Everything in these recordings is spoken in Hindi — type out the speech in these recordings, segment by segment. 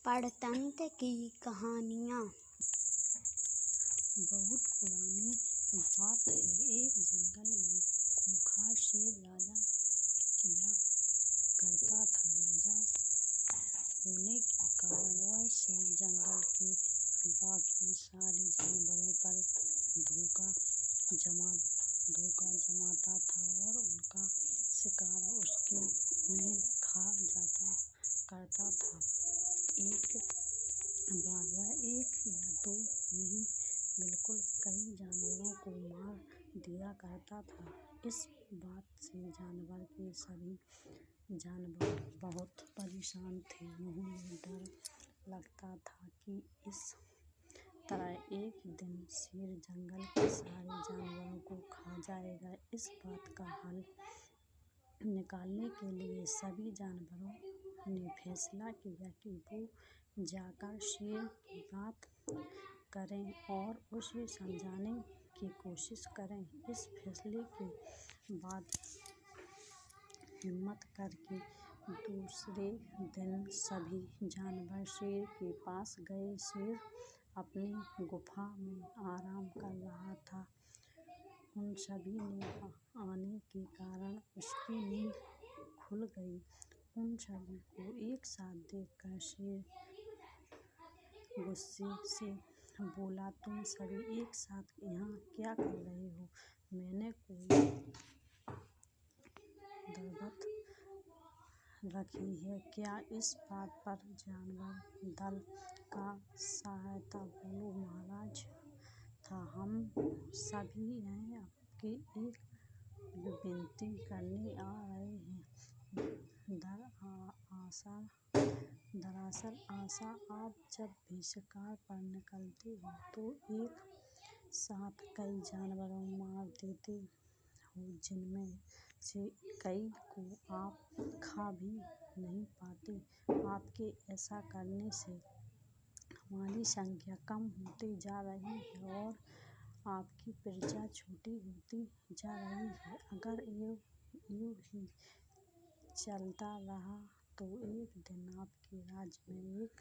पंचतंत्र की कहानियाँ। बहुत पुरानी बात है। एक जंगल में खूंखार शेर राजा किया करता था। राजा होने के कारण वह शेर जंगल के बाकी सारे जानवरों पर धोखा जमाता था और उनका शिकार उन्हें खा जाता करता था। एक बार वह एक या दो नहीं बिल्कुल कई जानवरों को मार दिया करता था। इस बात से जानवर के सभी जानवर बहुत परेशान थे। उन्हें डर लगता था कि इस तरह एक दिन शेर जंगल के सारे जानवरों को खा जाएगा। इस बात का हल निकालने के लिए सभी जानवरों ने फैसला किया कि वो जाकर शेर की बात करें और उसे समझाने की कोशिश करें। इस फैसले के बाद हिम्मत करके दूसरे दिन सभी जानवर शेर के पास गए। शेर अपनी गुफा में आराम कर रहा था। उन सभी ने आने के कारण उसकी नींद खुल गई। उन सभी को एक साथ देखकर शेर गुस्से से बोला, तुम सभी एक साथ यहाँ क्या कर रहे हो? मैंने कोई दावत रखी है क्या? इस बात पर जानवर दल का सहायता बोलो, महाराज था, हम सभी यहाँ आपके एक विनती करने आ रहे हैं। दरअसल आप जब भी शिकार पर निकलते हो तो एक साथ कई जानवरों मार देते हो, जिनमें से कई को आप खा भी नहीं पाते। आपके ऐसा करने से हमारी संख्या कम होती जा रही है और आपकी प्रजा छोटी होती जा रही है। अगर यूं ही चलता रहा तो एक दिन आपके राज्य में एक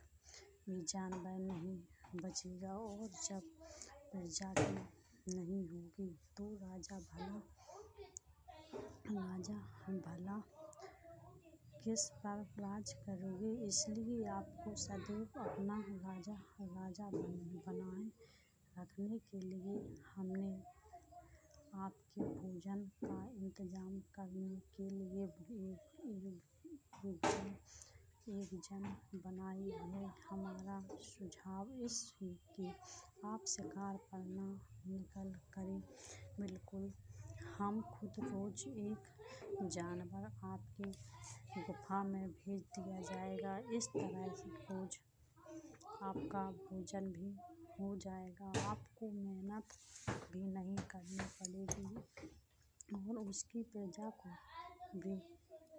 भी जानवर नहीं बचेगा और जब प्रजा की नहीं होगी तो राजा भला किस पर राज करोगे? इसलिए आपको सदैव अपना राजा बनाए रखने के लिए हमने आपके भोजन का इंतजाम करने के लिए एक जन बनाई है। हमारा सुझाव इस है कि आप शिकार पर न निकल करें। बिल्कुल, हम खुद रोज एक जानवर आपकी गुफा में भेज दिया जाएगा। इस तरह से रोज आपका भोजन भी हो जाएगा। आपको मेहनत भी नहीं करनी पड़ेगी और उसकी प्रजा को भी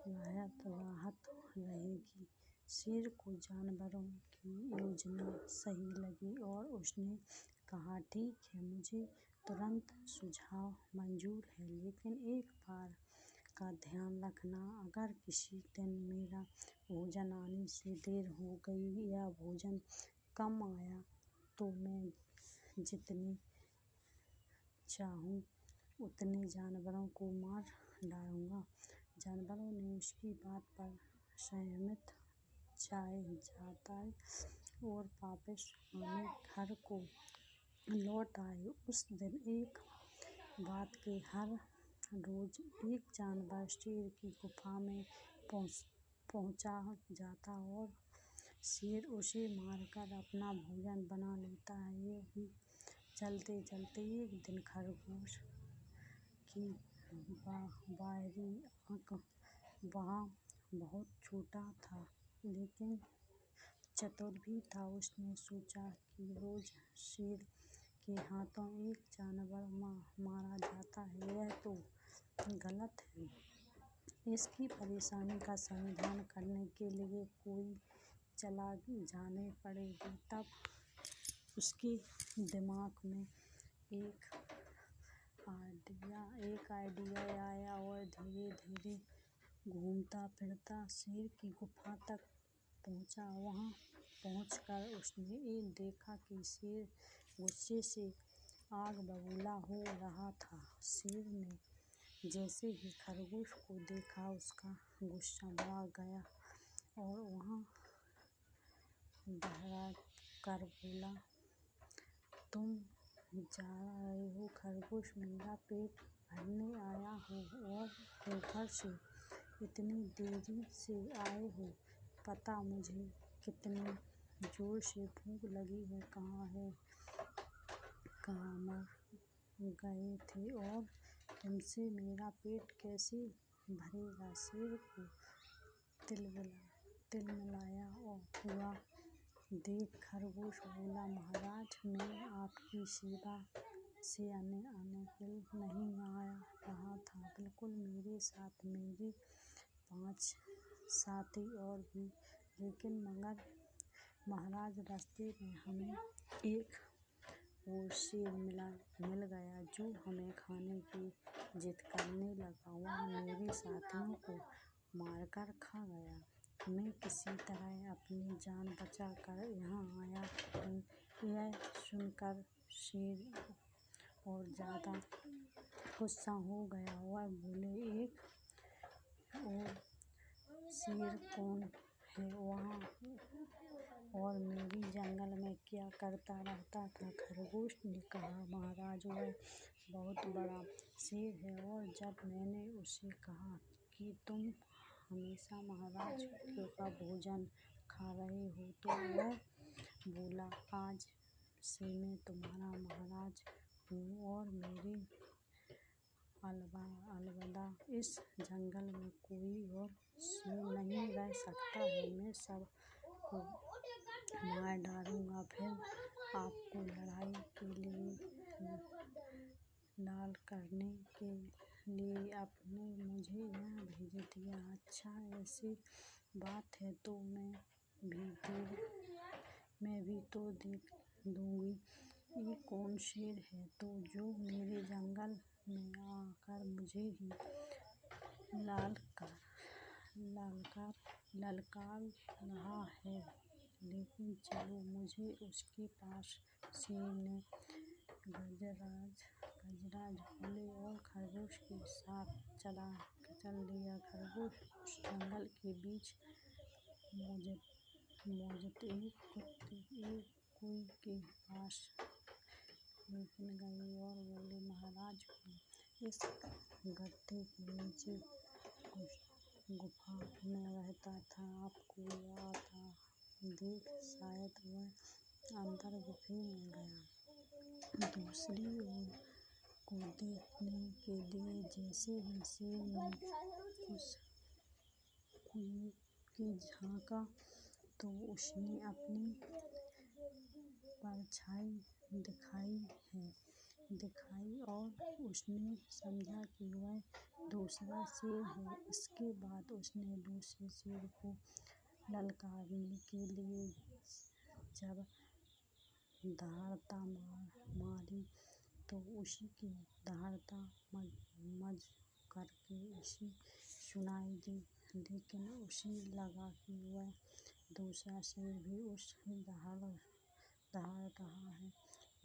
राहत रहेगी। शेर को जानवरों की योजना सही लगी और उसने कहा, ठीक है, मुझे तुरंत सुझाव मंजूर है, लेकिन एक बात का ध्यान रखना, अगर किसी दिन मेरा भोजन आने से देर हो गई या भोजन कम आया तो मैं जितने चाहूँ उतने जानवरों को मार डालूंगा। जानवरों ने उसकी बात पर सहमति जताई और वापस अपने घर को लौट आए। उस दिन एक बात के हर रोज एक जानवर शेर की गुफा में पहुंचा जाता और शेर उसे मारकर अपना भोजन बना लेता है। ये ही चलते चलते एक दिन खरगोश की बाहरी आँख वहाँ बहुत छोटा था लेकिन चतुर भी था। उसने सोचा कि रोज शेर के हाथों एक जानवर मारा जाता है, यह तो गलत है। इसकी परेशानी का समाधान करने के लिए कोई चालाक जाने पड़ेगी। तब उसके दिमाग में एक आइडिया आया और धीरे धीरे घूमता फिरता शेर की गुफा तक पहुंचा। वहां पहुंचकर उसने देखा कि शेर गुस्से से आग बबूला हो रहा था। शेर ने जैसे ही खरगोश को देखा उसका गुस्सा बढ़ गया और वह बड़बड़ा कर बोला, तुम जा रहे हो खरगोश, मेरा पेट भरने आया हो और ऊपर से इतनी देरी से आए हो। पता मुझे कितनी जोर से भूख लगी है, कहाँ मर गए थे और तुमसे मेरा पेट कैसे भरेगा। शेर को तिलमिलाया और हुआ देख खरगोश बोला, महाराज, मैं आपकी सेवा से अनभिल नहीं आ रहा था। बिल्कुल मेरे साथ मेरे 5 साथी और भी, लेकिन मगर महाराज, रास्ते में हमें एक और शेर मिल गया जो हमें खाने की जिद करने लगा। वह मेरे साथियों को मारकर खा गया। मैं किसी तरह अपनी जान बचा कर यहाँ आया हूँ। यह सुनकर शेर और ज़्यादा गुस्सा हो गया। वह बोले, एक और शेर कौन है वहाँ, और मेरी जंगल में क्या करता रहता था। खरगोश ने कहा, महाराज, वह बहुत बड़ा शेर है और जब मैंने उसे कहा कि तुम हमेशा महाराज का भोजन खा रहे हो तो वह बोला, आज से मैं तुम्हारा महाराज हूँ और मेरे अलबदा इस जंगल में कोई और शेर नहीं रह सकता है। मैं सबको मार डालूंगा, फिर आपको लड़ाई के लिए लाल करने के लिए आपने मुझे यहाँ भेज दिया। अच्छा, ऐसी बात है तो मैं भी तो देख लूँगी ये कौन शेर है तो जो मेरे जंगल में आकर मुझे ही ललकार रहा है। लेकिन चलो, मुझे उसके पास। शेर ने गजराज बोले और खरगोश के साथ चल दिया। खरगोश उस जंगल के बीच मौजूद एक कुएं के पास लेकिन गए और बोले, महाराज, इस गड्ढे के नीचे गुफा में रहता था। आप कोई आता देख शायद वह अंदर गुफे में गया दूसरी ओर को देखने के लिए। जैसे ही शेर ने उस कुएं के झाँका तो उसने अपनी परछाई दिखाई और उसने समझा कि वह दूसरा शेर है। इसके बाद उसने दूसरे शेर को ललकारने के लिए जब दहाड़ता मारी तो उसी की दहाड़ता मज करके उसे सुनाई दी। लेकिन उसे लगा कि वह दूसरा शेर भी उसे दहाड़ रहा है।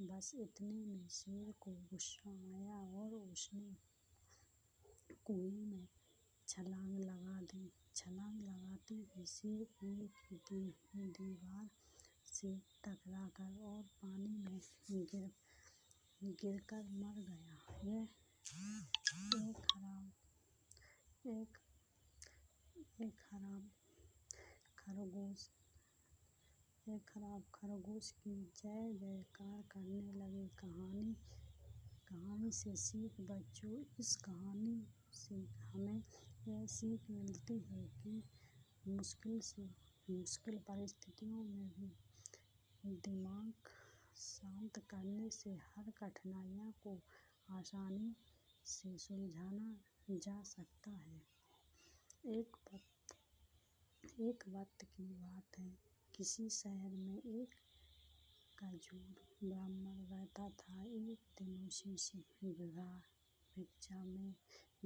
बस इतने में शेर को गुस्सा आया और उसने कुएं में छलांग लगा दी। छलांग लगाते ही शेर कुएं की दीवार से टकराकर और पानी में गिरकर मर गया। एक खराब खरगोश की जय जयकार करने लगे। कहानी से सीख। बच्चों, इस कहानी से हमें यह सीख मिलती है कि मुश्किल परिस्थितियों में भी दिमाग शांत करने से हर कठिनाई को आसानी से सुलझाया जा सकता है। एक वक्त की बात है, किसी शहर में एक खजूर ब्राह्मण रहता था। एक दिन उसे भिक्षा में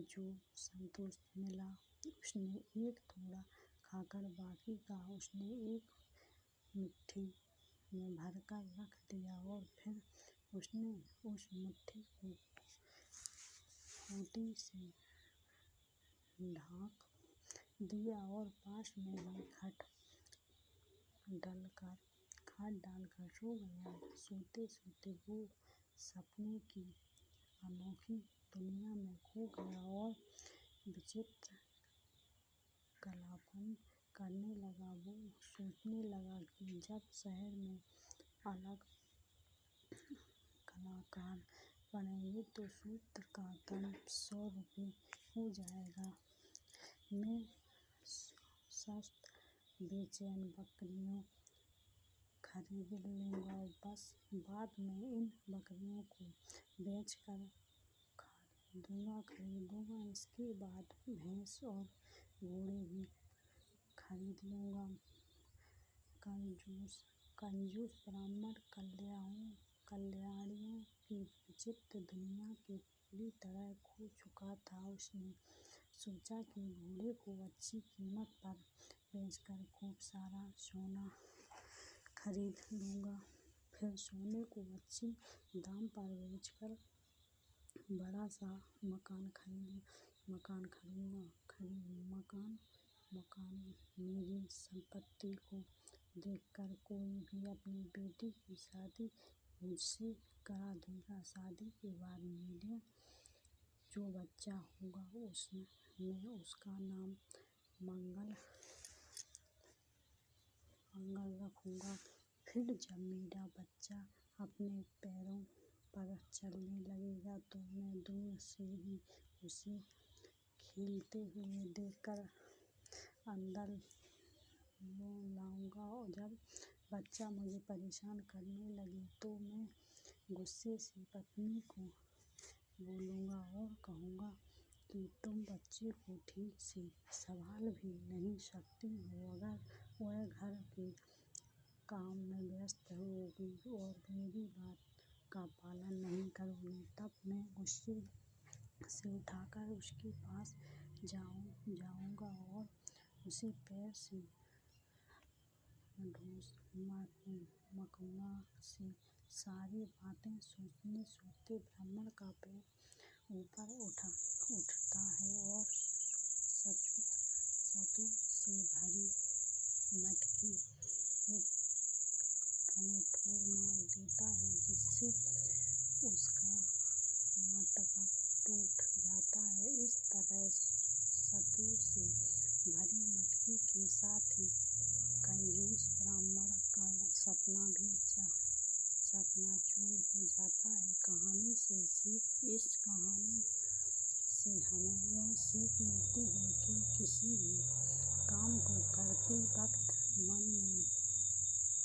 जो संतुष्ट मिला उसने एक थोड़ा खाकर बाकी का उसने एक मिट्टी में भरकर रख दिया और फिर उसने उस मिट्टी को खूंटी से ढाँक दिया और पास में ही खाट डालकर सो गया। सोते सोते वो सपने की अनोखी दुनिया में खो गया और विचित्र कल्पना करने लगा। वो सोचने लगा कि जब शहर में अलग कलाकार बनेंगे तो सूत्र का दाम 100 रुपये हो जाएगा। मैं सस्त बेचैन बकरियों खरीद लूँगा, बस बाद में इन बकरियों को बेचकर खरीदूँगा। इसके बाद भैंस और घोड़े भी खरीद लूँगा। कंजूस ब्राह्मण कल्याणियों की विचित्र दुनिया के पूरी तरह खो चुका था। उसने सोचा कि घोड़े को अच्छी कीमत पर बेचकर खूब सारा सोना खरीद लूँगा। फिर सोने को अच्छी दाम पर बेचकर बड़ा सा मकान मेरी संपत्ति को देखकर कोई भी अपनी बेटी की शादी मुझसे करा देगा। शादी के बाद मेरा जो बच्चा होगा मैं उसका नाम मंगल रखूँगा। फिर जब मेरा बच्चा अपने पैरों पर चलने लगेगा तो मैं दूर से ही उसे खेलते हुए देखकर अंदर लाऊंगा। और जब बच्चा मुझे परेशान करने लगे तो मैं गुस्से से पत्नी को बोलूँगा और कहूँगा कि तुम बच्चे को ठीक से संभाल भी नहीं सकती हो। अगर वह घर के काम में व्यस्त होगी और मेरी बात का पालन नहीं करोगी, तब मैं गुस्से से उठकर उसके पास जाऊँगा और उसे पैर से ठूस मारूँगा। से सारी बातें सोचते ब्राह्मण का पैर ऊपर उठता है और सत्तू से भरी मटकी को ठोर मार देता है, जिससे उसका मटका टूट जाता है। इस तरह सत्तू से भरी मटकी के साथ ही कंजूस ब्राह्मण का सपना भी चकनाचूर हो जाता है। कहानी से सीख। इस कहानी से हमें यह सीख मिलती है कि किसी भी काम को करते वक्त मन में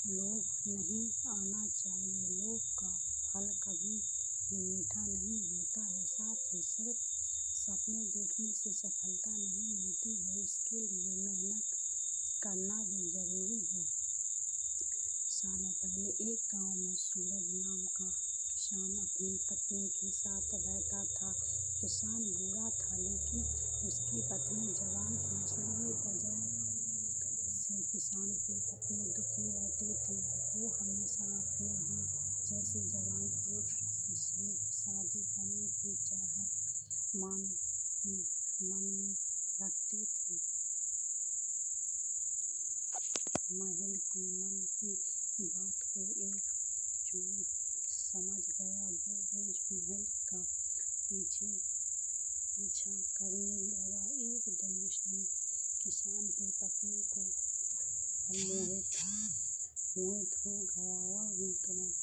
लोभ नहीं आना चाहिए। लोभ का फल कभी भी मीठा नहीं होता है। साथ ही सिर्फ सपने देखने से सफलता नहीं मिलती है, इसके लिए मेहनत करना भी जरूरी है। सालों पहले एक गांव में सूरज नाम का किसान अपनी पत्नी के साथ रहता था। किसान बूढ़ा था, लेकिन उसकी पत्नी जवान थी। इसलिए वजह से किसान की पत्नी दुखी रहती थी। वो हमेशा अपने ही जैसे जवान पुरुष से शादी करने की चाहत मन में रखती थी। महल के मन की बात को एक चोर समझ गया। वो रोज महल का पीछा करने लगा। एक दिन उसने किसान की पत्नी को मोहित हो गया और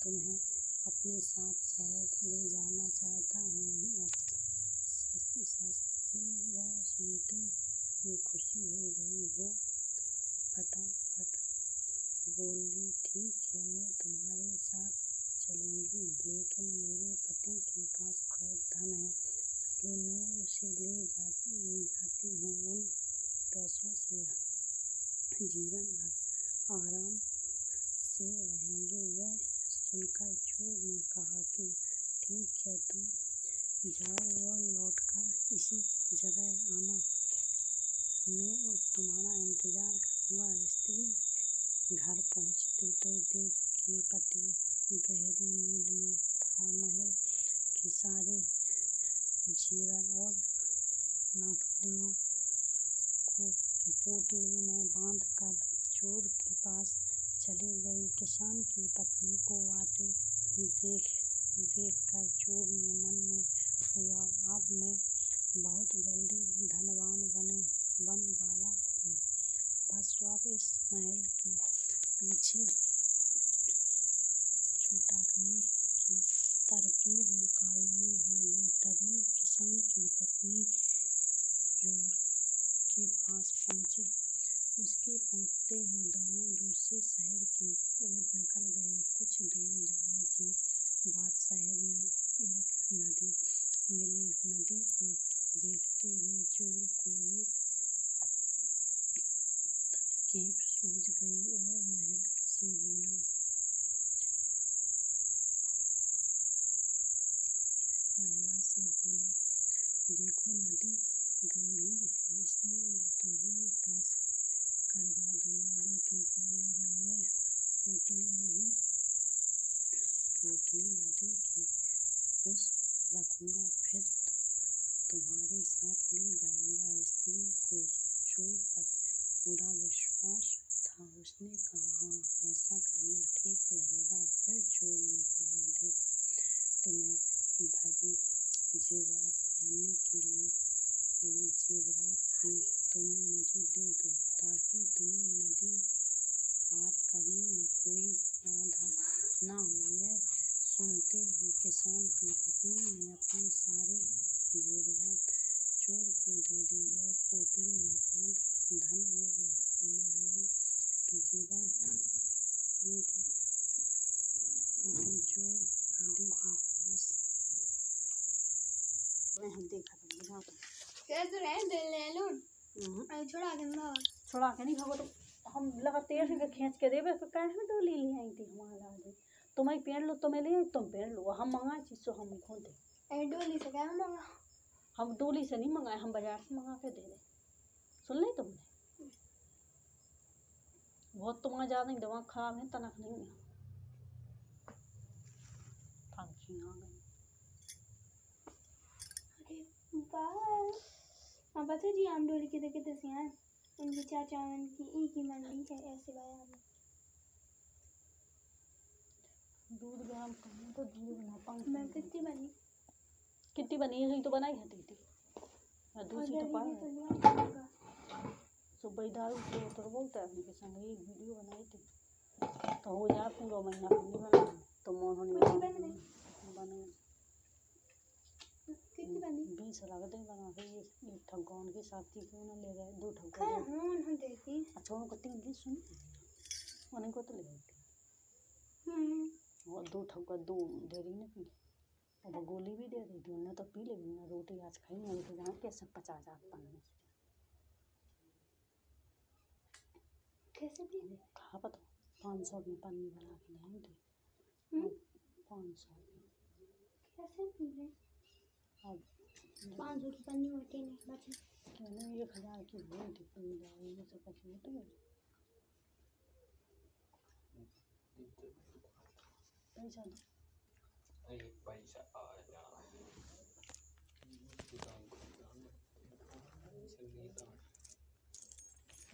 तुम्हें अपने साथ शहर ले जाना चाहता हूँ। यह सुनते ही खुशी हो गई। वो फटाफट बोली, ठीक है, मैं तुम्हारे साथ चलूँगी, लेकिन मेरे पति के पास बहुत धन है। पहले मैं उसे ले जाती हूँ। उन पैसों से हम जीवन भर आराम से रहेंगे। यह सुनकर चोर ने कहा कि ठीक है, तुम जाओ और लौटकर इसी जगह आना। मैं तुम्हारा इंतजार करूँगा। स्त्री घर पहुँचती आती तो देख के पति गहरी नींद में था। महल के सारे जेवर और नथुलियों को पोटली में बांध कर चोर के पास चली गई। किसान की पत्नी को आते देखकर चोर ने मन में हुआ, अब मैं बहुत जल्दी धनवान बन वाला हूँ। बस अब इस महल के पीछे छुटकने की तरकीब निकालनी होगी। तभी किसान की पत्नी चोर के पास पहुँची। उसके पहुँचते ही दोनों दूसरे शहर की ओर निकल गए। कुछ दूर जाने के बाद शहर में एक नदी मिली। नदी को देखते ही चोर को एक तरकीब सूझ गई और महिला से बोला, देखो नदी गंभीर है, इसमें मैं तुम्हें पास करवा दूंगा, लेकिन पहले मैं यह पोटली नदी के उस पार रखूंगा, फिर तुम्हारे साथ ले जाऊंगा। स्त्री को चोर पर पूरा विश्वास था। उसने कहा, हाँ, ऐसा करना ठीक रहेगा। फिर चोर ने कहा, देखो, तुम्हें भारी जेवरात पहनने के लिए जेवरात भी तुम्हें मुझे दे दो, ताकि तुम्हें नदी पार करने में कोई बाधा न हो। यह सुनते ही किसान की पत्नी ने अपने सारे जेवरात चोर को दे दी और पोटली में बांध धन और महिला के जेवर लेकिन चोर नदी के पास छोड़ा के नहीं भागो, तो हम लगाते हैं खींच के देवे तो कहे डोली ले आई थी हमारा दे, तुम्हें पहन लो, तुम्हें ले आई, तुम पहन लो, हम मंगाए चीज तो हम खुद दे। डोली से क्या मंगा? हम डोली से नहीं मंगाए, हम बाजार से मंगा के दे रहे। सुन ली तुमने? बहुत तुम्हारा ज्यादा नहीं, दिमाग खराब है, तनक नहीं है। पंखी आ गई। हाँ पता जी, आम डोली के देखे दस यार उनकी चाचा की एक ही मंडी है, ऐसे भाई दूध गरम करना तो दूध बना पंखी। मैं कितनी बनी है तो बनाई है दीदी, दूसरी तो पाए सुबह दारू से तो बोलता है उनके संग एक वीडियो बनाई थी, तो हो जाए पूरा महीना नहीं बना तो मोहन बने 20 रख दे बना के। एक ठगौन की साथी क्यों ना ले गए, 2 ठगौन अच्छा उनको 3 दिन सुन उन्हें को तो ले और 2 ठगौन 2 दे रही ना पी और गोली भी दे दी थी उन्हें, तो पी लेगी ना। रोटी आज खाई नहीं तो जहाँ कैसे 50 पन्ने कैसे भी खा पता 500 की पन्नी बना के लाई थी। 500 कैसे पी ले? अब 500 की पन्नी होती नहीं बचे, मैंने 1000 की हुई थी पन्नी डाली में से पची होती है पैसा दो पैसा आया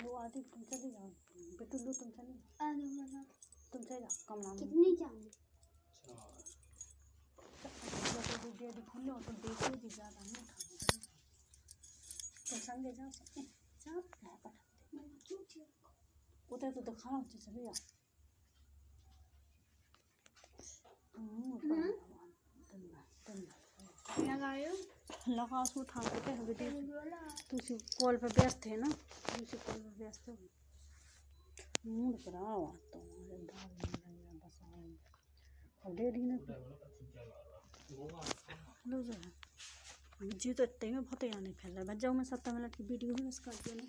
वो आदि तुम चले जाओ बेटू लो, तुम चले तुम चले जाओ कमरा में। कितनी चाहिए? डेढ़ खुले हो तो देखो भी ज़्यादा नहीं उठाना, तो संगे जाओ सकते जाओ उधर तो दिखाओ तो चले जाओ। लगा सो था तुसी कॉल पे व्यस्त है ना, तुसी कॉल पे व्यस्त हो मूड पर आओ तो हमारे दाल में बस आओ और दे दी ना लो जो है जी तो इतने में बहुत यानी फैल रहा है। बच जाओ मैं 7 मिनट की वीडियो में इसका दिया ना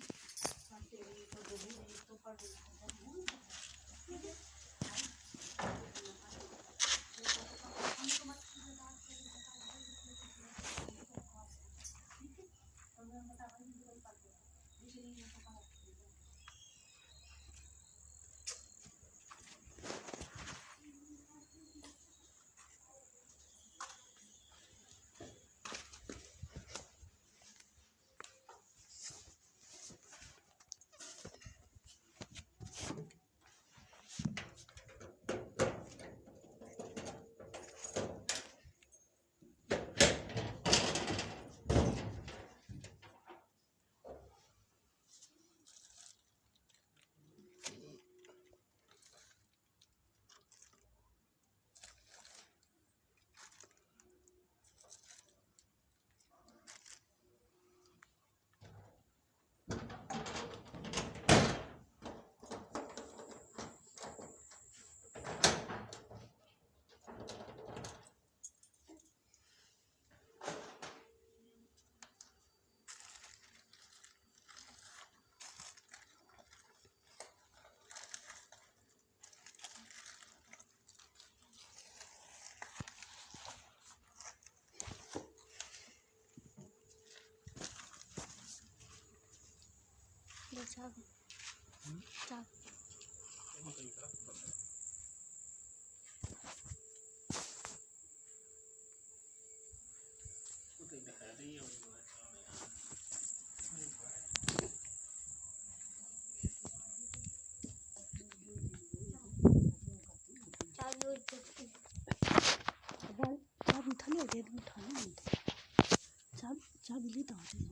तो होती है।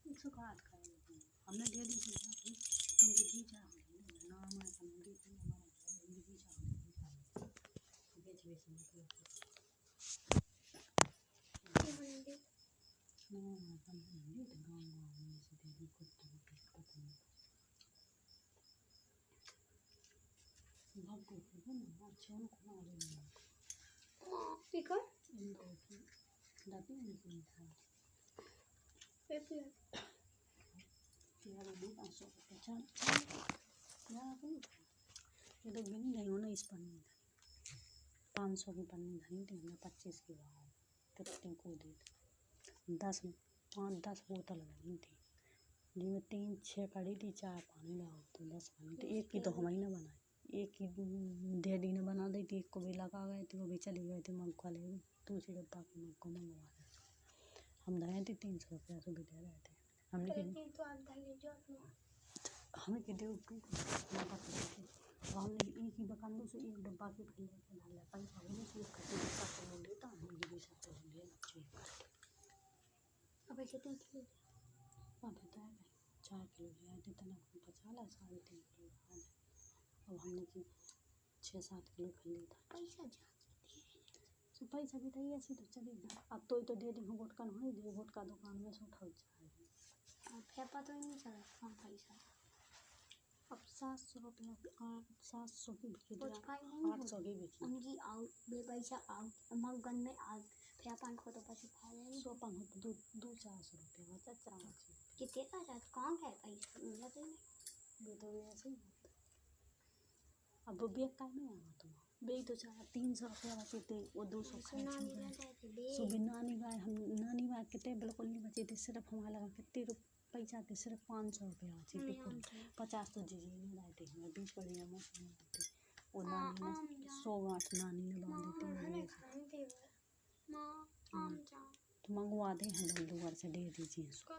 इसको काट कर हमने दे दी थी तुम दी चाहोगे ना हमारे संबंधी थे हमारे दी चाहोगे बेच बेच मतलब ना संबंधी तो गाँव में से दे दी कुत्ते को पता नहीं भाग को ना अच्छे उनको मारे नहीं पिकर इनको की दादी नहीं था पेपर यार अभी 500 रुपये चल यार अभी ये तो गिन नहीं हो ना इस पन्नी 500 की पन्नी धरी थी हमने 25 की भाव कितने को दे 10 बोतल बनी थी जिसमें 3-6 कड़ी थी 4 पानी लगाओ तो 10 बनी थी एक की तो हमारी ना बनाई एक की डैडी ने बना दी थी एक को भी लगा गए थे वो भी चली गए थे मग वाले दूसरे डब्बा की मग को मंगवा रहे हम धरे थे 300 रुपया से भी दे रहे थे हमने के दे हमने एक ही दुकानों से एक डब्बा के फिर लेके डाल लिया पैसा होने से खरीद सकते हैं लेता हम भी सकते हैं ले चाहिए अब कितने किलो अब बताया भाई 4 किलो ले आए थे तना 50 3.5 किलो लगा दे अब हमने की 6-7 किलो खरीदा पैसा तो पैसा भी तो ऐसी तो चलेगा अब तो दे दी गुटका नहीं दे गुटका दुकान में से उठा जाएगी अब फिर पता ही नहीं चला कौन पैसा अब 700 रुपया 700 की बिकी कुछ थी पाई नहीं 800 की बिकी उनकी आउट बेपैसा आउट मगन में आउट फिर अपन को तो पैसे खा लेंगे 100 दो 400 रुपया बचा 400 कितने का जात कौन है पैसा मुझे तो नहीं ये तो ऐसे ही होता है अब वो बेग का नहीं आना तुम बेग तो 300 रुपया बचे थे वो 200 खाए सुबह नानी बार हम नानी बार कितने बिल्कुल नहीं बचे थे सिर्फ हमारा लगा कितने पैसा थे सिर्फ 500 रुपया बचे थे कुल 50 तो जीजी ने लाए थे हमें 20 बढ़िया मौसम में थे वो नानी ने 100 गांठ नानी ने बांधे थे तो मंगवा दे हम दुआर से दे दीजिए इसको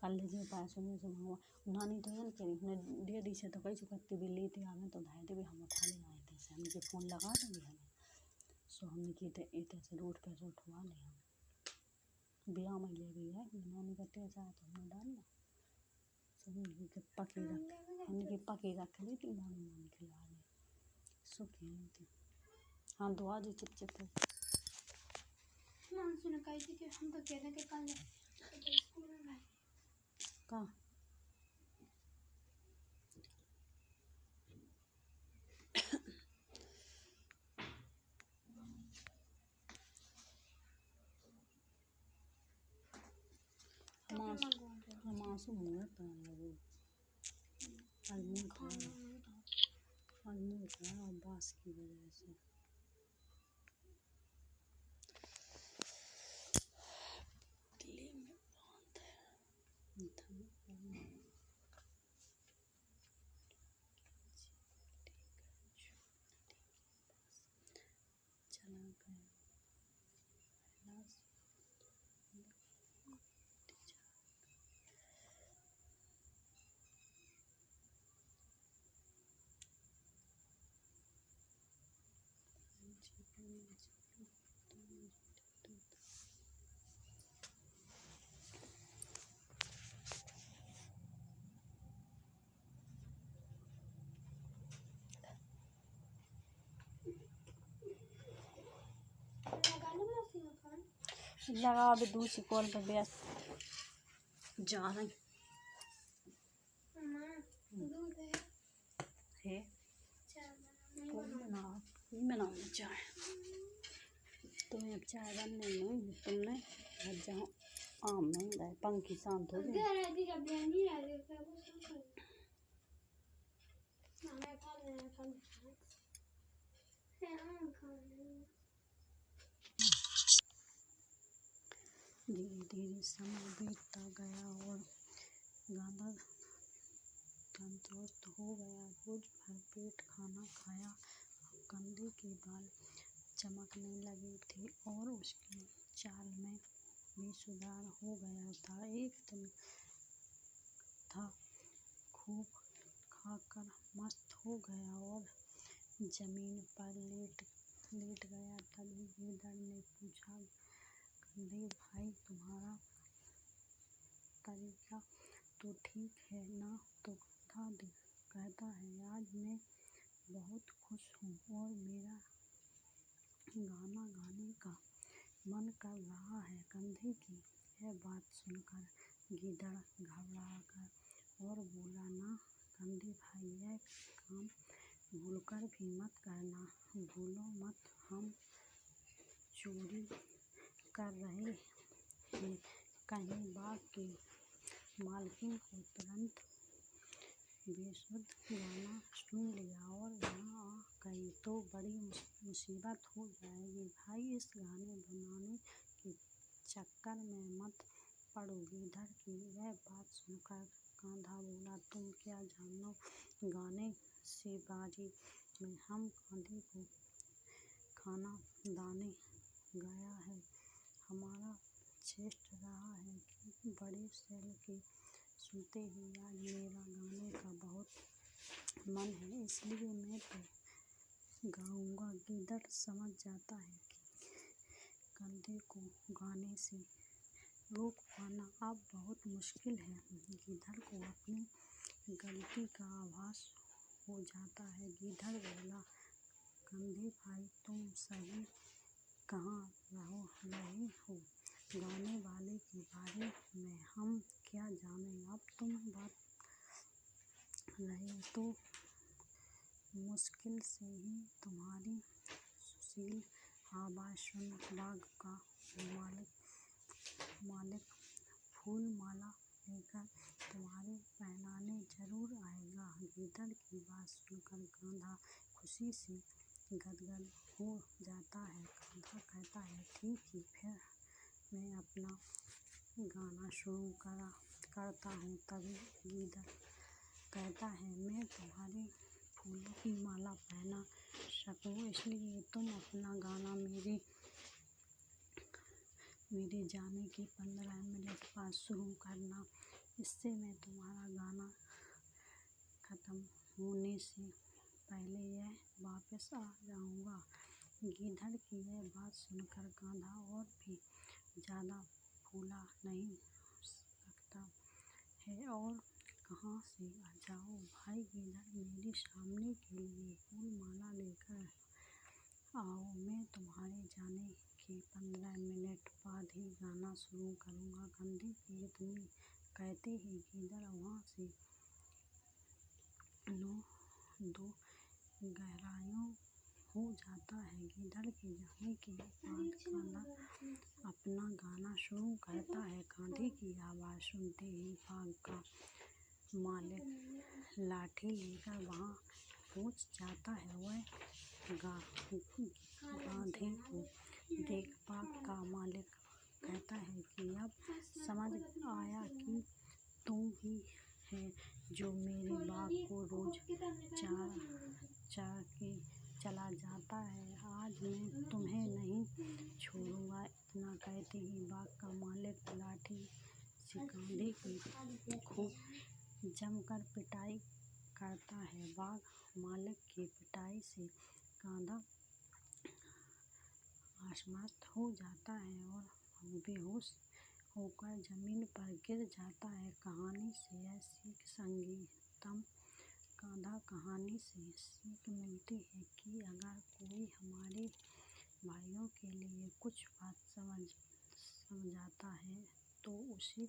कल लीजिए पैसों में से मंगवा नानी तो ये कह रही दे दी से तो कई चुकत्ते भी लेते आवे तो धाए भी हम उठा ले आए थे हम के फ़ोन लगा देंगे हमें सो हमने की इतने से रोड पे से उठवा ले हम ब्याह में ले गई है नानी का तेज आया तो हमने डालना सो हमने के पकी रख ली थी नानी खिला ली सो खेली थी हाँ दुआ जी चिप चिप मानसी ने कही थी कि हम तो कहते कि कल स्कूल में भाई का हम आंसू मुँह पर वो अलमुड़ था बास की वजह से दिल्ली में बंद है चला गया लगा अभी दूसरी कॉल पर व्यस्त जा रही है बनाओ चाय तुम्हें अब चाय बनने नहीं तुमने घर जाओ आम नहीं गए पंखी शांत हो धीरे धीरे समय बीतता गया और गाना तंदुरुस्त हो गया रोज भर पेट खाना खाया कंधे के बाल चमकने लगी थी और उसकी चाल में भी सुधार हो गया था। एक दिन था, खूब खाकर मस्त हो गया और जमीन पर लेट गया। तभी गीदड़ ने पूछा, कंधे भाई, तुम्हारा तरीका तो ठीक है ना? तो गधा कहता है, आज मैं बहुत खुश हूँ और मेरा गाना गाने का मन कर रहा है। कंधे की यह बात सुनकर गीदड़ घबरा कर और बोला, ना कंधे भाई, यह काम भूलकर भी मत करना। भूलो मत, हम चोरी कर रहे हैं। कहीं बाघ की मालकिन को तुरंत बेसुध गाना सुन लिया और यहाँ आ गई तो बड़ी मुसीबत हो जाएगी। भाई, इस गाने बनाने के चक्कर में मत पड़ो। गीदड़ की यह बात सुनकर कान्हा बोला, तुम क्या जानो गाने से बाजी में हम कंधे को खाना दाने गया है। हमारा चेष्ट रहा है कि बड़े शैल के सुनते ही आज मेरा गाने का बहुत मन है, इसलिए मैं तो गाऊंगा। गीदड़ समझ जाता है कि कंधे को गाने से रोक पाना अब बहुत मुश्किल है। गीदड़ को अपनी गलती का आभास हो जाता है। गीदड़ बोला, कंधे भाई, तुम सही कहाँ रहे हो। गाने वाले के बारे में हम क्या जाने। अब तुम बात रहे तो मुश्किल से ही तुम्हारी सुशील आवाज सुन बाघ का मालिक फूल माला लेकर तुम्हारे पहनाने जरूर आएगा। गीदड़ की बात सुनकर कान्हा खुशी से गदगद हो जाता है। कान्हा कहता है, ठीक है, फिर मैं अपना गाना शुरू करता हूँ। तभी गीदड़ कहता है, मैं तुम्हारे फूलों की माला पहना सकूँ, इसलिए तुम अपना गाना मेरे जाने के 15 मिनट बाद शुरू करना। इससे मैं तुम्हारा गाना खत्म होने से पहले यह वापस आ जाऊंगा। गीदड़ की यह बात सुनकर कान्हा और भी ज़्यादा फूला नहीं सकता है और कहाँ से आ जाओ भाई गीदड़, मेरे सामने के लिए फूल माला लेकर आओ। मैं तुम्हारे जाने के 15 मिनट बाद ही गाना शुरू करूँगा। कंधे की इतनी कहते ही गीदड़ वहाँ से दो गहराइयों हो जाता है। गीदड़ के जाने के बाद कान्हा अपना गाना शुरू करता है। कंधे की आवाज़ सुनते ही बाघ का मालिक लाठी लेकर वहाँ पहुँच जाता है। वह गाधे को देख बाघ का मालिक कहता है कि अब समझ आया कि तुम ही है जो मेरे बाघ को रोज चार के चला जाता है। आज मैं तुम्हें नहीं छोड़ूंगा। इतना कहते ही बाघ का मालिक लाठी से कंधे की खूब जमकर पिटाई करता है। बाघ मालिक की पिटाई से कान्हा अस्वस्थ हो जाता है और बेहोश होकर जमीन पर गिर जाता है। कहानी से यह सीख संगीतम कान्हा कहानी से सीख मिलती है कि अगर कोई हमारे भाइयों के लिए कुछ बात समझाता है तो उसे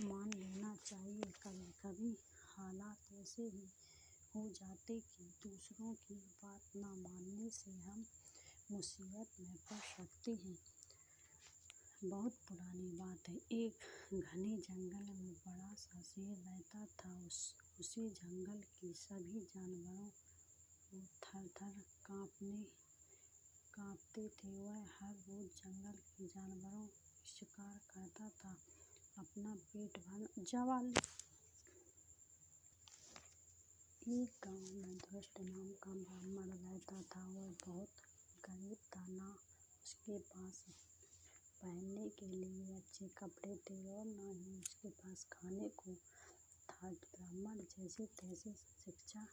मान लेना चाहिए। कभी कभी हालात ऐसे ही हो जाते कि दूसरों की बात न मानने से हम मुसीबत में पड़ सकते हैं। बहुत पुरानी बात है। एक घने जंगल में बड़ा सा शेर रहता था। उसे जंगल के सभी जानवरों को थर-थर कांपते थे। वह हर रोज जंगल के जानवरों का शिकार करता था, अपना पेट भर। एक गांव में दुष्ट नाम का ब्राह्मण रहता था। वह बहुत करीब था। ना उसके पास पहनने के लिए अच्छे कपड़े थे और ना ही उसके पास खाने को था। ब्राह्मण जैसे तैसे शिक्षा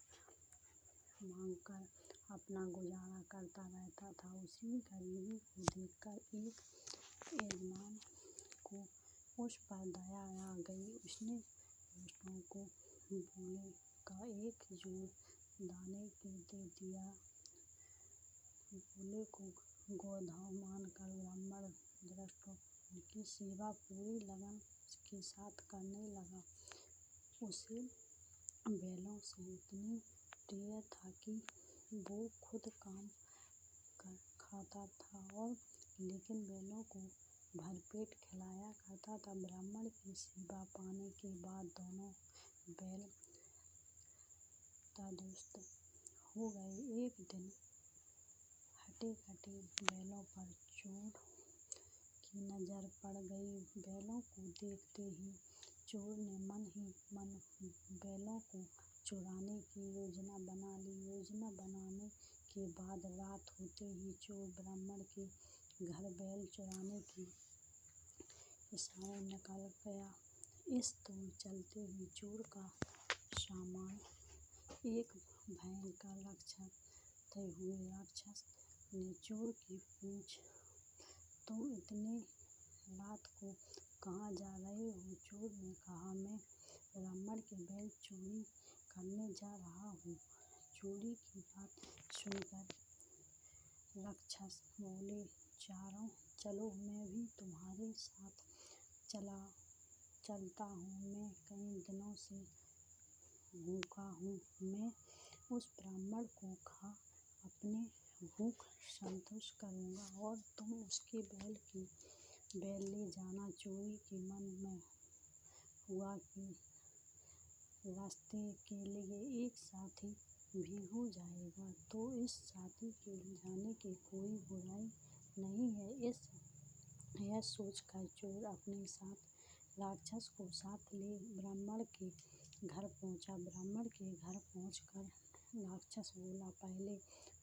मांगकर अपना गुजारा करता रहता था। उसी गरीबी को देखकर एक यजमान को उस पर दया आ गई। उसने दूसरों को बोले का एक जोड़ दाने के दे दिया। बोले को गोधाव मानकर ब्राह्मण दृष्टों उनकी सेवा पूरी लगन के साथ करने लगा। उसे बैलों से इतनी प्रिय था कि वो खुद काम कर खाता था और लेकिन बैलों को भरपेट खिलाया करता था। ब्राह्मण की सेवा पाने के बाद दोनों बैल तंदुरुस्त हो गए। एक दिन हटे-कटे बैलों पर चोर की नजर पड़ गई। बैलों को देखते ही चोर ने मन ही मन बैलों को चुराने की योजना बना ली। योजना बनाने के बाद रात होते ही चोर ब्राह्मण के घर बैल चुराने के इशारे निकल गया। इस दौड़ चलते ही चोर का सामान एक भयंकर राक्षस हुए। राक्षस ने चोर की पूछ, तुम इतनी रात को कहाँ जा रहे हो? चोर ने कहा, मैं ब्राह्मण के बैल चोरी करने जा रहा हूँ। चोरी की बात सुनकर राक्षस बोले, चलो मैं भी तुम्हारे साथ चलता हूँ। मैं कई दिनों से भूखा हूँ। मैं उस ब्राह्मण को खा अपनी भूख संतुष्ट करूँगा और तुम उसके बैल ले जाना। चोरी के मन में हुआ कि रास्ते के लिए एक साथी भी हो जाएगा तो इस साथी के जाने की कोई बुराई नहीं है। यह सोचकर चोर अपने साथ राक्षस को साथ ले ब्राह्मण के घर पहुंचा। ब्राह्मण के घर पहुंचकर राक्षस बोला, पहले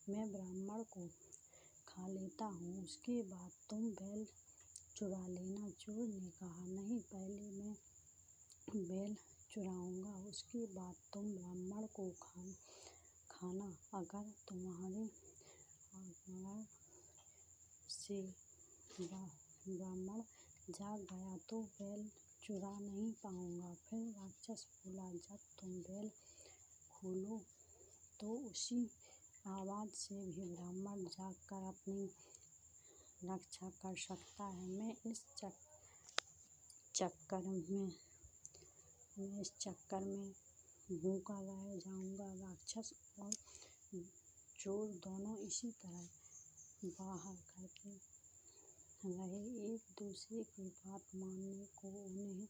मैं ब्राह्मण को खा लेता हूँ, उसके बाद तुम बैल चुरा लेना। चोर ने कहा, नहीं, पहले मैं बैल चुराऊंगा, उसके बाद तुम ब्राह्मण को खाना। अगर तुम्हारे से ब्राह्मण जाग गया तो बैल चुरा नहीं पाऊंगा। फिर राक्षस बोला, जब तुम बैल खोलो तो उसी आवाज से भी ब्राह्मण जागकर अपनी रक्षा कर सकता है। मैं इस चक्कर में भूखा रह जाऊंगा। राक्षस और चोर दोनों इसी तरह बाहर करते रहे। एक दूसरे की बात मानने को उन्हें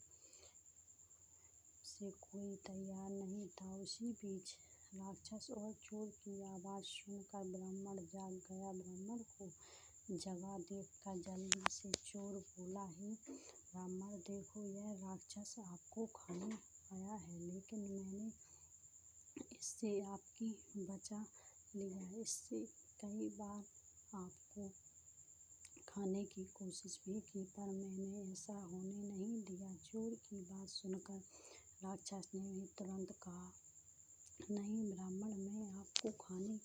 से कोई तैयार नहीं था। उसी बीच राक्षस और चोर की आवाज सुनकर ब्राह्मण जाग गया। ब्राह्मण को जगा देखकर जल्दी से चोर बोला, हे ब्राह्मण, देखो, यह राक्षस आपको खाने आया है, लेकिन मैंने इससे आपकी बचा लिया। इससे कई बार आपको खाने की कोशिश भी की, पर मैंने ऐसा होने नहीं दिया। चोर की बात सुनकर राक्षस ने भी तुरंत कहा, नहीं ब्राह्मण, मैं आपको खाने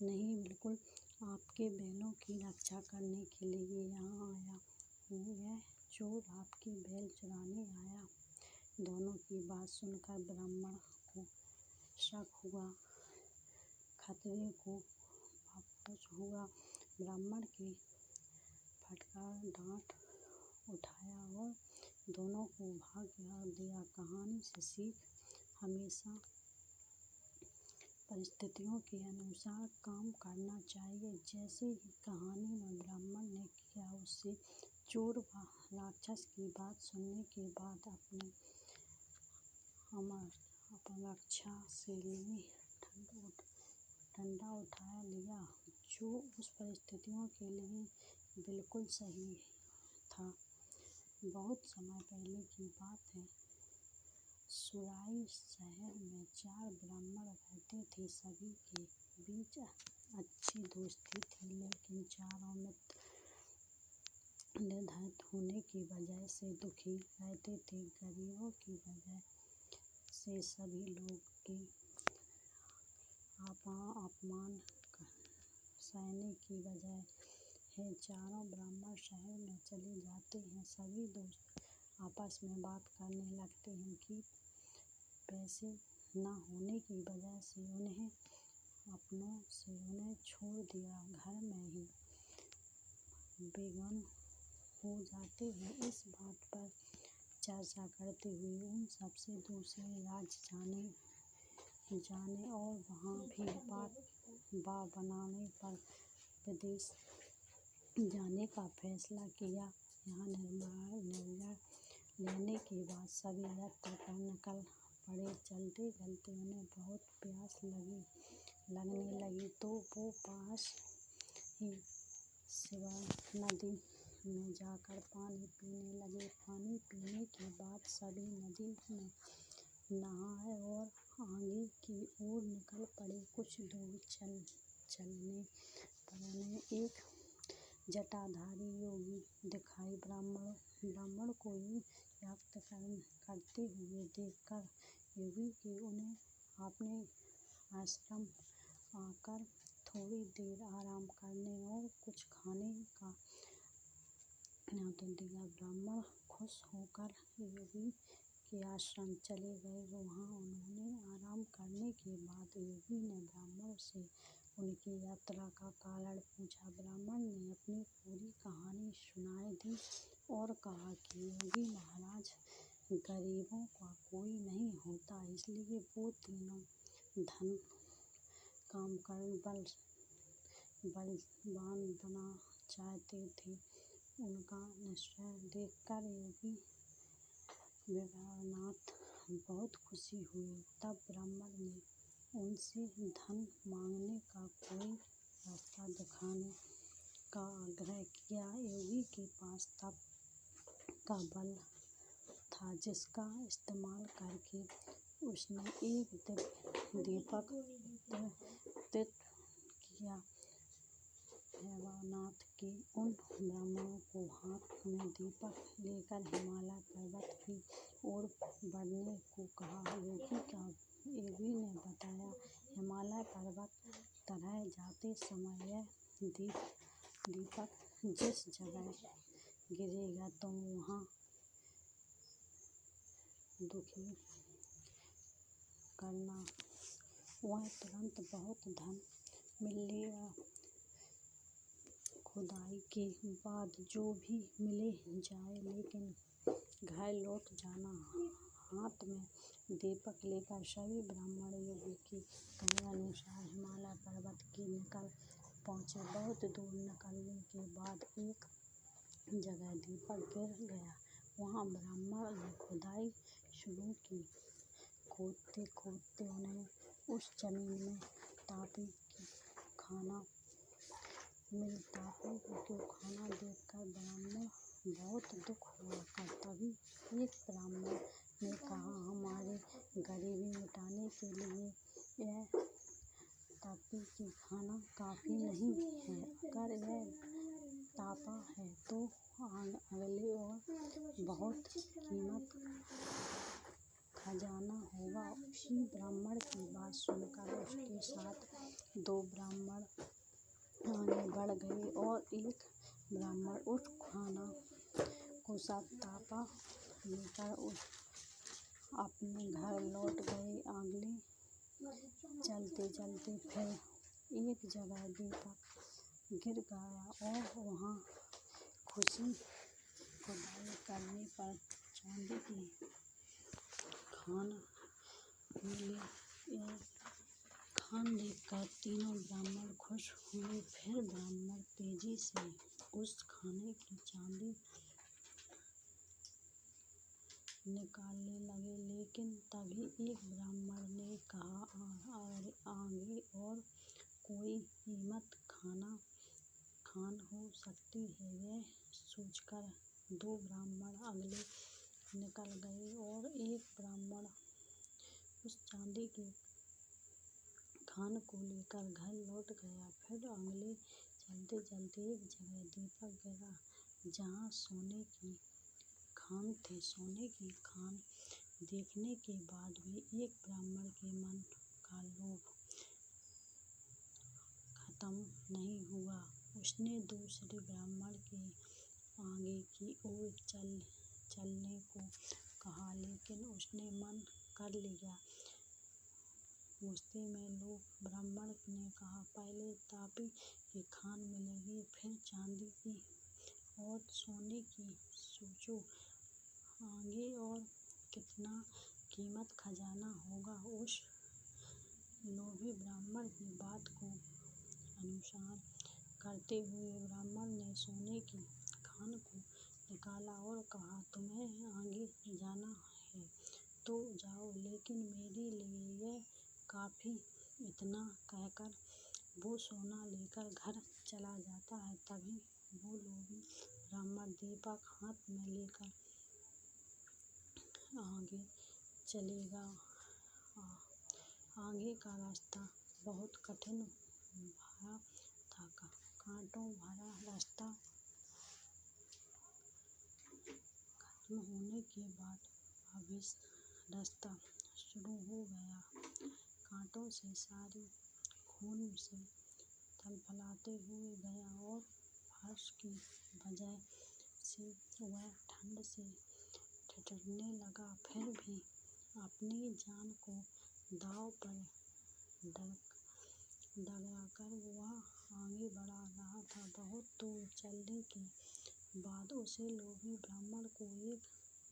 नहीं, बिल्कुल आपके बैलों की रक्षा करने के लिए यहाँ आया हूँ। यह चोर आपके बैल चुराने आया। दोनों की बात सुनकर ब्राह्मण को शक हुआ, खतरे को वापस हुआ। ब्राह्मण की फटकार डांट उठाया और दोनों को भाग दिया। कहानी से सीख, हमेशा परिस्थितियों के अनुसार काम करना चाहिए। जैसे ही कहानी में ब्राह्मण ने किया, उससे चोर व राक्षस की बात सुनने के बाद अपनी रक्षा के लिए डंडा उठा लिया, जो उस परिस्थितियों के लिए बिल्कुल सही था। बहुत समय पहले की बात है। सुराई शहर में 4 ब्राह्मण रहते थे। सभी के बीच अच्छी दोस्ती थी, लेकिन चारों मित्र निर्धन होने की वजह से दुखी रहते थे। गरीबों की वजह से सभी लोग के अपमान सहने की वजह है चारों ब्राह्मण शहर में चले जाते हैं। सभी दोस्त आपस में बात करने लगते हैं कि पैसे न होने की वजह से उन्हें अपनों से उन्हें छोड़ दिया, घर में ही बेगान हो जाते हैं। इस बात पर चर्चा करते हुए उन सबसे दूसरे राज्य जाने और वहाँ भी बात बनाने पर विदेश जाने का फैसला किया। यहाँ निर्णय लेने के बाद सभी यात्रा पर निकल पड़े। चलते चलते उन्हें बहुत प्यास लगने लगी तो वो पास ही शिवा नदी में जाकर पानी पीने लगे। पानी पीने के बाद सभी नदी में नहाए और आगे की ओर निकल पड़े। कुछ दूर चलने पर उन्हें एक जटाधारी योगी दिखाई। ब्राह्मण को यात्रा करते हुए देखकर योगी के उन्हें अपने आश्रम आकर थोड़ी देर आराम करने और कुछ खाने का न्योता दिया। ब्राह्मण खुश होकर योगी के आश्रम चले गए। वहाँ उन्होंने आराम करने के बाद योगी ने ब्राह्मण से उनकी यात्रा का कारण पूछा। ब्राह्मण ने अपनी पूरी कहानी सुनाई दी और कहा कि योगी महाराज गरीबों का कोई नहीं होता, इसलिए वो तीनों धन काम कर बलवान बनना चाहते थे। उनका निश्चय देखकर योगी विभानाथ बहुत खुशी हुए। तब ब्राह्मण ने उनसे धन मांगने का कोई रास्ता दिखाने का आग्रह किया। योगी के पास तप का बल था, जिसका इस्तेमाल करके उसने एक दीपक प्रज्वलित किया। भैरवनाथ के उन ब्राह्मणों को हाथ में दीपक लेकर हिमालय पर्वत की ओर बढ़ने को कहा। योगी ने बताया, हिमालय पर्वत तरफ जाते समय यह दीपक जिस जगह गिरेगा तुम वहाँ दुखी करना, वह तुरंत बहुत धन मिलेगा। खुदाई के बाद जो भी मिले जाए, लेकिन घर लौट जाना हाथ में दीपक लेकर। सभी ब्राह्मण योगी के कहे अनुसार हिमालय पर्वत की निकल पहुँचे। बहुत दूर निकलने के बाद एक जगह दीपक गिर गया। वहाँ ब्राह्मण ने खुदाई शुरू की। खोदते खोदते उन्हें उस जमीन में तापी को खाना देखकर ब्राह्मण बहुत दुख हुआ। तभी एक ब्राह्मण ने कहा, हमारी गरीबी मिटाने के लिए यह तापी की खाना काफी नहीं है। अगर यह तापा है तो अगले और बहुत कीमती खजाना होगा। उसी ब्राह्मण की बात सुनकर उसके साथ दो ब्राह्मण आगे बढ़ गए और एक ब्राह्मण उस खाना को सब तापा लेकर अपने घर लौट गए। आगे चलते चलते फिर एक जगह दीपक गिर गया और वहाँ खुदाई करने पर चांदी की खान मिली। यह खान देखकर तीनों ब्राह्मण खुश हुए। फिर ब्राह्मण तेजी से उस खाने की चांदी निकालने लगे, लेकिन तभी एक ब्राह्मण ने कहा, आगे और कोई कीमती खान हो सकती है। यह सोचकर दो ब्राह्मण आगे निकल गए और एक ब्राह्मण उस चांदी की खान को लेकर घर लौट गया। फिर अगले चलते चलते एक जगह दीपक गिरा जहाँ सोने की खान देखने के बाद भी एक ब्राह्मण के मन का लोभ खत्म नहीं हुआ। उसने दूसरे ब्राह्मण के आगे की ओर चलने को कहा, लेकिन उसने मन कर लिया। गुस्से में लोभ ब्राह्मण ने कहा, पहले तांबे की खान मिलेगी, फिर चांदी की और सोने की। सोचो आगे और कितना कीमती खजाना होगा। उस लोभी ब्राह्मण की बात को अनुसरण करते हुए ब्राह्मण ने सोने की खान को निकाला और कहा, तुम्हें आगे जाना है तो जाओ, लेकिन मेरे लिए यह काफी। इतना कहकर वो सोना लेकर घर चला जाता है। तभी वो लोभी ब्राह्मण दीपक हाथ में लेकर आगे चलेगा। आगे का रास्ता बहुत कठिन भरा था। कांटों भरा रास्ता खत्म होने के बाद अभी रास्ता शुरू हो गया। कांटों से शरीर खून से थलथलाते हुए गया और फर्श की वजह से वह ठंड से ठिठुरने लगा। फिर भी अपनी जान को दांव पर लगाकर वह आगे बढ़ रहा था। बहुत दूर चलने के बाद उसे लोभी ब्राह्मण को एक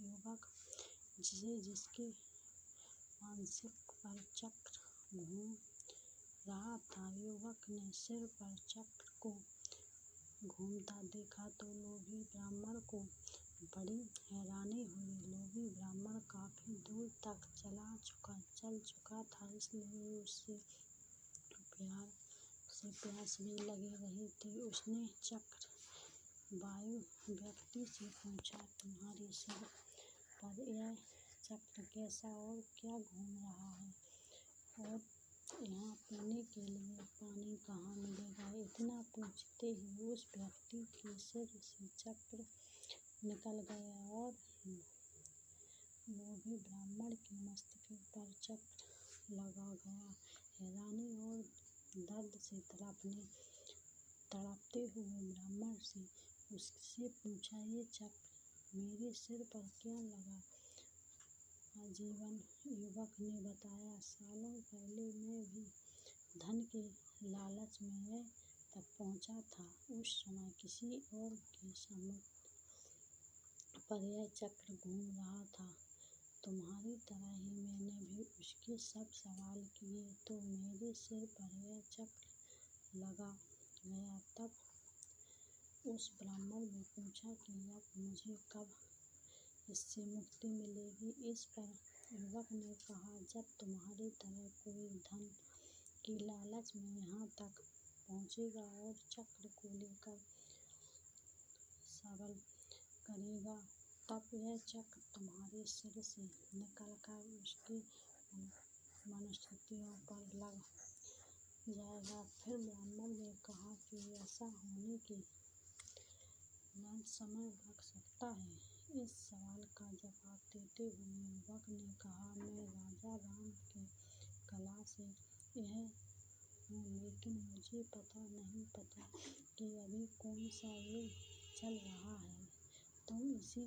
युवक जिसके मस्तक पर चक्र घूम रहा था। युवक ने सिर पर चक्र को घूमता देखा तो लोभी ब्राह्मण को बड़ी हैरानी हुई। लोभी ब्राह्मण काफी दूर तक चल चुका था, इसलिए उसे प्यास भी लग रही थी। उसने चक्रवायु व्यक्ति से पूछा, तुम्हारे सिर पर यह चक्र कैसा और क्या घूम रहा है, और यहाँ पीने के लिए पानी कहाँ मिलेगा? इतना पूछते ही उस व्यक्ति के सिर से चक्र निकल गया और लोभी ब्राह्मण के मस्तक पर चक्र लग गया। हैरानी और दर्द से तड़पते हुए ब्राह्मण ने उससे पूछा, ये चक्र मेरे सिर पर क्यों लगा? आजीवन युवक ने बताया, सालों पहले मैं भी धन के लालच में यह तक पहुँचा था। उस समय किसी और के समुद्र पर यह चक्र घूम रहा था। तुम्हारी तरह ही मैंने भी उसके सब सवाल किए तो मेरे सिर पर यह चक्र लगा गया। तब उस ब्राह्मण ने पूछा कि अब मुझे कब इससे मुक्ति मिलेगी? इस पर युवक ने कहा, जब तुम्हारी तरह कोई धन की लालच में यहाँ तक पहुँचेगा और चक्र को लेकर सवाल करेगा, तब यह चक्र तुम्हारे सिर से निकलकर उसके मस्तकों पर लग जाएगा। फिर ब्राह्मण ने कहा कि ऐसा होने के समय लग सकता है। इस सवाल का जवाब देते हुए युवक ने कहा, मैं राजा राम के कला से यह हूँ, लेकिन मुझे नहीं पता कि अभी कौन सा युग चल रहा है। तुम इसी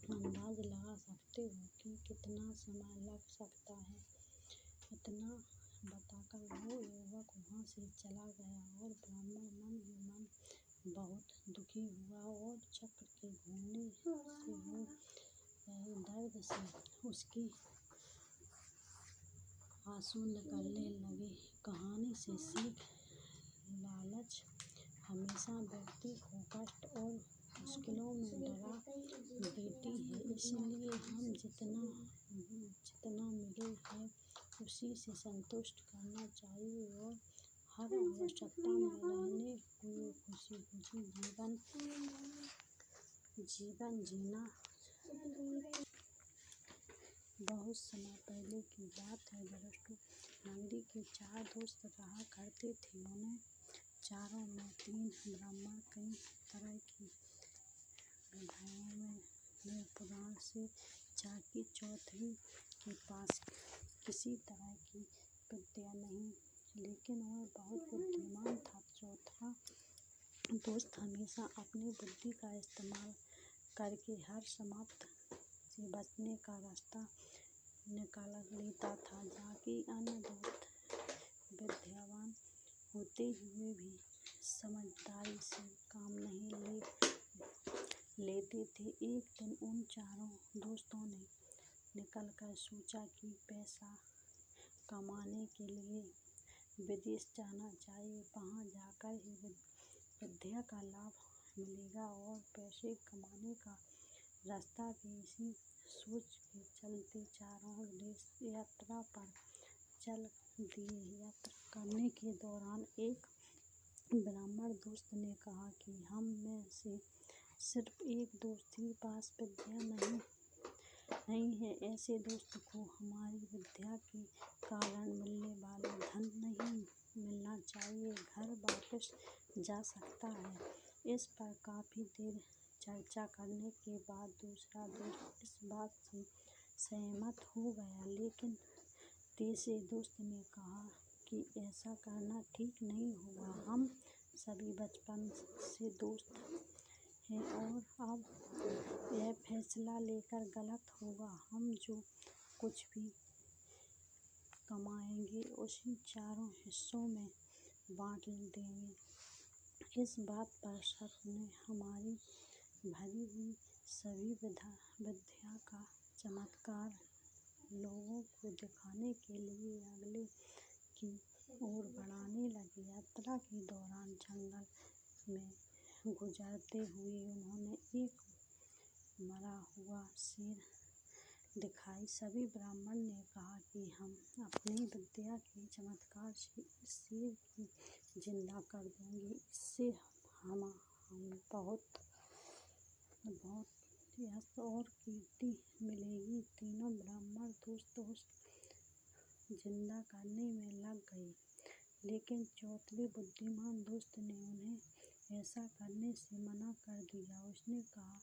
अंदाज लगा सकते हो कि कितना समय लग सकता है। इतना बताकर वो युवक वहाँ से चला गया और ब्राह्मण मन ही मन बहुत दुखी हुआ और चक्र के घूमने से हो रहे दर्द से उसके आंसू निकलने लगे। कहानी से सीख, लालच हमेशा व्यक्ति को कष्ट और मुश्किलों में डरा देती है। इसलिए हम जितना मिले है उसी से संतुष्ट करना चाहिए और हर आवश्यकता में रहने हुए खुशी जीवन जीना बहुत समय पहले की बात है। दोस्तों, नगरी के 4 दोस्त रहा करते थे। उन्हें चारों में 3 ब्राह्मण कई तरह की विद्याओं में पुराण से जाकी चौथे के पास किसी तरह की विद्या नहीं, लेकिन वह बहुत बुद्धिमान था। चौथा दोस्त हमेशा अपनी बुद्धि का इस्तेमाल करके हर समस्या से बचने का रास्ता निकाल लेता था। जाकी अन्य दोस्त विद्यावान होते हुए भी समझदारी से काम नहीं लेते थे। एक दिन उन चारों दोस्तों ने निकलकर सोचा कि पैसा कमाने के लिए विदेश जाना चाहिए। वहाँ जाकर ही विद्या का लाभ मिलेगा और पैसे कमाने का रास्ता भी। इसी सोच के चलते चारों देश यात्रा पर चल दिए। यात्रा करने के दौरान एक ब्राह्मण दोस्त ने कहा कि हम में से सिर्फ एक दोस्त ही पास विद्या नहीं है। ऐसे दोस्त को हमारी विद्या के कारण मिलने वाले धन नहीं मिलना चाहिए, घर वापस जा सकता है। इस पर काफी देर चर्चा करने के बाद दूसरा दोस्त इस बात से सहमत हो गया, लेकिन तीसरे दोस्त ने कहा कि ऐसा करना ठीक नहीं होगा। हम सभी बचपन से दोस्त हैं और अब यह फैसला लेकर गलत होगा। हम जो कुछ भी कमाएंगे उसे चारों हिस्सों में बांट देंगे। इस बात पर सबने हमारी भरी हुई सभी विद्या का चमत्कार लोगों को दिखाने के लिए अगले की ओर बढ़ाने लगे। यात्रा के दौरान जंगल में गुजरते हुए उन्होंने एक मरा हुआ शेर दिखाई। सभी ब्राह्मण ने कहा कि हम अपनी विद्या के चमत्कार से इस शेर को जिंदा कर देंगे, इससे हम बहुत यश और कीर्ति मिलेगी। तीनों ब्राह्मण दोस्त उस जिंदा करने में लग गए, लेकिन चौथे बुद्धिमान दोस्त ने उन्हें ऐसा करने से मना कर दिया। उसने कहा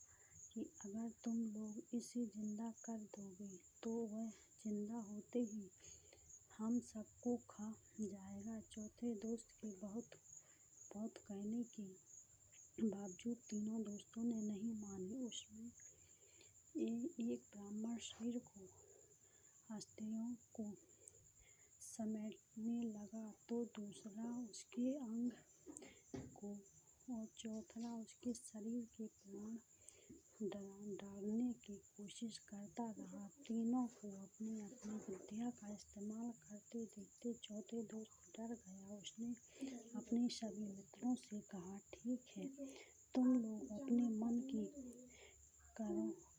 कि अगर तुम लोग इसे जिंदा कर दोगे तो वह जिंदा होते ही हम सबको खा जाएगा। चौथे दोस्त के बहुत कहने के बावजूद तीनों दोस्तों ने नहीं मानी। उसमें एक ब्राह्मण शेर को हस्तियों को समेटने लगा तो दूसरा उसके अंग को और चौथा उसके शरीर के प्राण डालने की कोशिश करता रहा। तीनों को अपनी अपनी विद्या का इस्तेमाल करते देखते चौथे दोस्त डर गया। उसने अपने सभी मित्रों से कहा, ठीक है, तुम लोग अपने मन की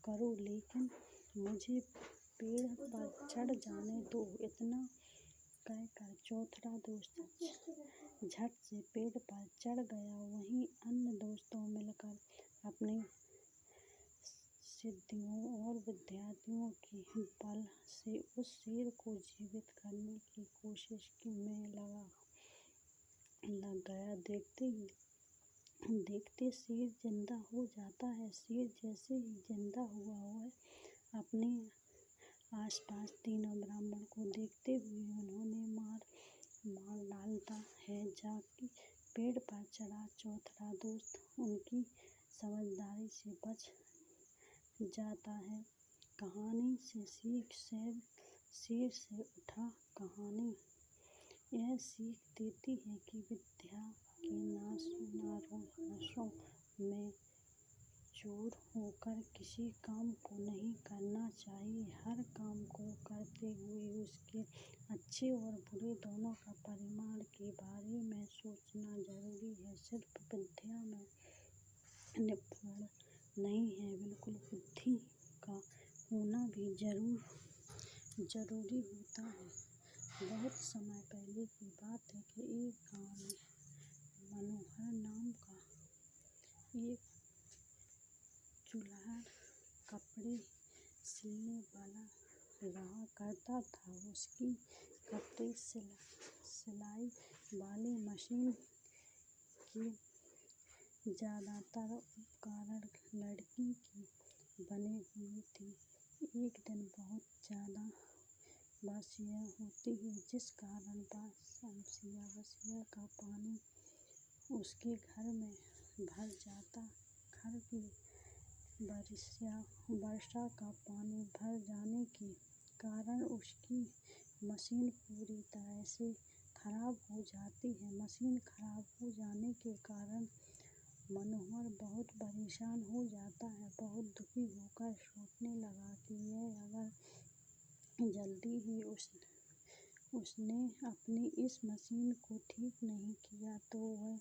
करो, लेकिन मुझे पेड़ पर चढ़ जाने दो। इतना कहकर चौथा दोस्त झट से पेड़ पर चढ़ गया। वहीं अन्य दोस्तों मिलकर अपनी सिद्धियों और विद्याओं के बल से उस शेर को जीवित करने की कोशिश में लग गया। देखते शेर जिंदा हो जाता है। शेर जैसे ही जिंदा हुआ वह अपने आसपास तीनों ब्राह्मण को देखते हुए उन्हें मार डालता है। जाकी पेड़ पर चढ़ा चौथा दोस्त उनकी समझदारी से बच जाता है। कहानी से सीख शेर से उठा कहानी यह सीख देती है कि विद्या के नशों में चूर होकर किसी काम को नहीं करना चाहिए। हर काम को करते हुए उसके अच्छे और बुरे दोनों का परिणाम के बारे में सोचना जरूरी है। सिर्फ विद्या में निपुण नहीं है, बिल्कुल बुद्धि का होना भी जरूरी होता है। बहुत समय पहले की बात है कि एक गांव में मनोहर नाम का एक चूल्हार कपड़े सिलने वाला रहा करता था। उसकी कपड़े सिलाई वाली मशीन की ज़्यादातर उपकरण लकड़ी के बने हुए थे। एक दिन बहुत ज़्यादा बारिश होती है, जिस कारण बारिश का पानी उसके घर में भर जाता। घर की वर्षा का पानी भर जाने के कारण उसकी मशीन पूरी तरह से खराब हो जाती है। मशीन खराब हो जाने के कारण मनोहर बहुत परेशान हो जाता है। बहुत दुखी होकर सोचने लगा कि यह अगर जल्दी ही उसने अपनी इस मशीन को ठीक नहीं किया तो वह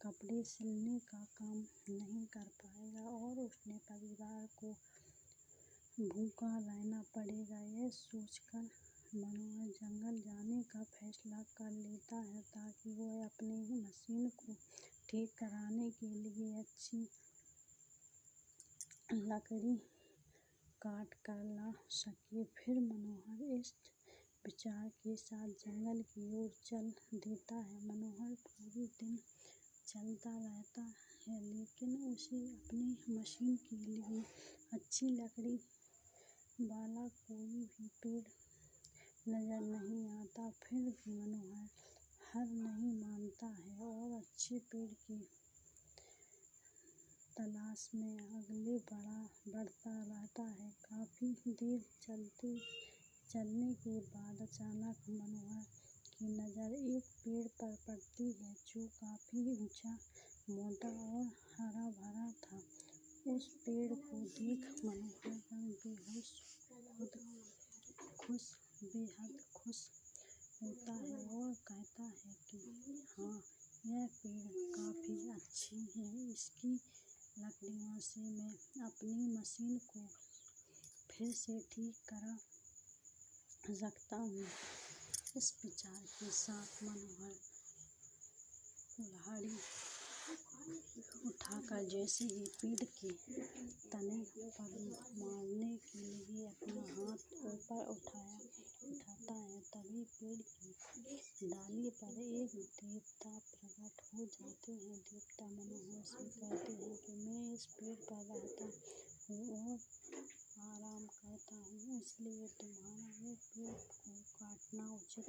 कपड़े सिलने का काम नहीं कर पाएगा और उसने परिवार को भूखा रहना पड़ेगा। यह सोचकर मनोहर जंगल जाने का फैसला कर लेता है ताकि वह अपनी मशीन को ठीक कराने के लिए अच्छी लकड़ी काट कर ला सके। फिर मनोहर इस विचार के साथ जंगल की ओर चल देता है। मनोहर पूरे दिन चलता रहता है, लेकिन उसे अपनी मशीन के लिए अच्छी लकड़ी वाला कोई भी पेड़ नजर नहीं आता। फिर भी मनोहर हार नहीं मानता है और अच्छे पेड़ की तलाश में आगे बढ़ता रहता है। काफी देर चलने के बाद अचानक मनोहर की नजर एक पेड़ पर पड़ती है जो काफी ऊंचा, मोटा और हरा भरा था। उस पेड़ को देख मनोहर बेहद खुश होता है और कहता है कि हाँ, यह पेड़ काफी अच्छी है। इसकी लकड़ियों से मैं अपनी मशीन को फिर से ठीक करा सकता हूँ। इस विचार के साथ मनोहर कुल्हाड़ी उठाकर जैसे ही पेड़ के तने पर मारने के लिए अपना हाथ ऊपर उठाता है, तभी पेड़ की डाली पर एक देवता प्रकट हो जाते हैं। देवता मनोहर से कहते हैं कि मैं इस पेड़ पर रहता हूँ और आराम करता हूँ, इसलिए तुम्हारा ये पेड़ को काटना उचित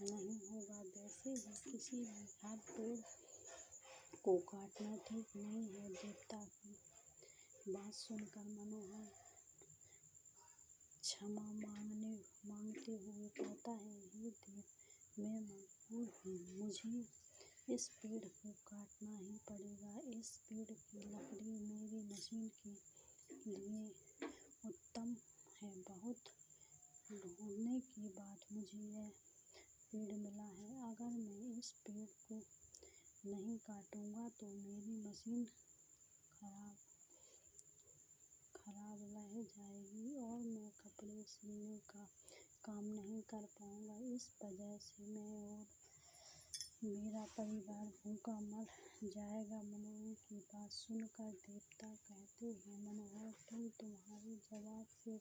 नहीं होगा। वैसे ही किसी भी हर पेड़ को काटना ठीक नहीं है। देवता की बात सुनकर मनोहर क्षमा मांगते हुए कहता है, हे देव, मैं मजबूर हूँ, मुझे इस पेड़ को काटना ही पड़ेगा। इस पेड़ की लकड़ी मेरी मशीन के लिए उत्तम है। बहुत ढूंढने के बाद मुझे यह पेड़ मिला है। अगर मैं इस पेड़ को नहीं काटूंगा तो मेरी मशीन खराब रह जाएगी और मैं कपड़े सिलने का काम नहीं कर पाऊंगा। इस वजह से मैं और मेरा परिवार भूखा मर जाएगा। मनोहर की बात सुनकर देवता कहते हैं, मनोहर, तुम तुम्हारे जवाब से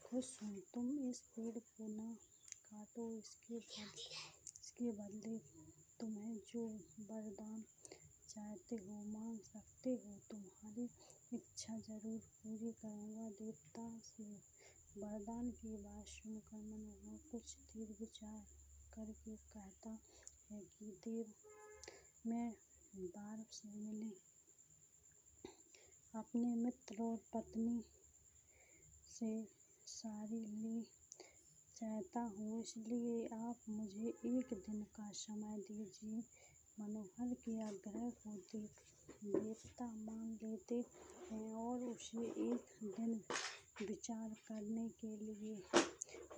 खुश हूँ। तुम इस पेड़ को न काटो, इसके बदले तुम्हें जो वरदान चाहते हो मांग सकते हो। तुम्हारी इच्छा जरूर पूरी करूंगा। देवता से वरदान की बात सुनकर मनोहर कुछ देर विचार करके कहता है कि देव, मैं बार से मिले अपने मित्र और पत्नी से सारी ली चाहता हूँ, इसलिए आप मुझे एक दिन का समय दीजिए। मनोहर के आग्रह को देवता मान लेते हैं और उसे एक दिन विचार करने के लिए